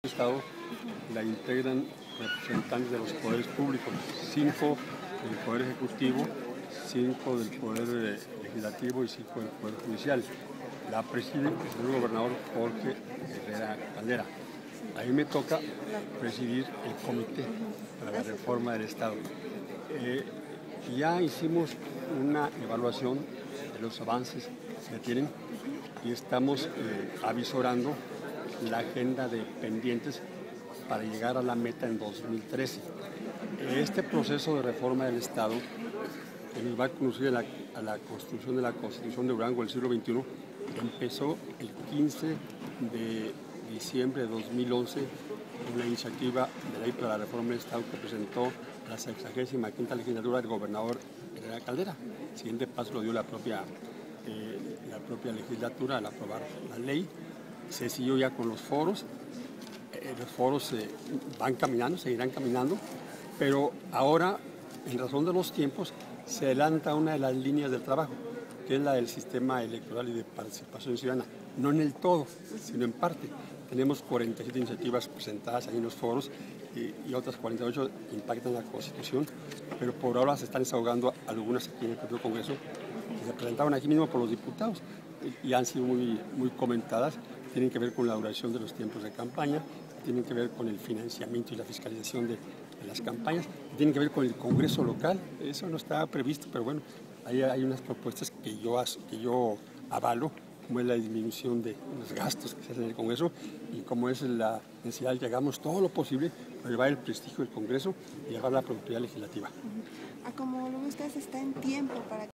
Estado la integran representantes de los poderes públicos, 5 del Poder Ejecutivo, 5 del Poder Legislativo y 5 del Poder Judicial. La preside el señor gobernador Jorge Herrera Caldera. A mí me toca presidir el Comité para la Reforma del Estado. Ya hicimos una evaluación de los avances que tienen y estamos avisorando la agenda de pendientes para llegar a la meta en 2013. Este proceso de reforma del Estado, que nos va a conducir a la construcción de la Constitución de Durango del siglo XXI, empezó el 15 de diciembre de 2011 con una iniciativa de ley para la reforma del Estado que presentó la 65ª legislatura del gobernador Herrera Caldera. El siguiente paso lo dio la propia legislatura al aprobar la ley. Se siguió ya con los foros. Los foros van caminando, seguirán caminando, pero ahora, en razón de los tiempos, se adelanta una de las líneas del trabajo, que es la del sistema electoral y de participación ciudadana. No en el todo, sino en parte. Tenemos 47 iniciativas presentadas ahí en los foros y otras 48 que impactan la Constitución, pero por ahora se están desahogando algunas aquí en el propio Congreso, que se presentaban aquí mismo por los diputados y han sido muy comentadas. Tienen que ver con la duración de los tiempos de campaña, tienen que ver con el financiamiento y la fiscalización de las campañas, tienen que ver con el Congreso local. Eso no estaba previsto, pero bueno, ahí hay unas propuestas que yo avalo, como es la disminución de los gastos que se hacen en el Congreso y como es la necesidad de que hagamos todo lo posible para llevar el prestigio del Congreso y llevar la propiedad legislativa. ¿Cómo lo ve usted, está en tiempo para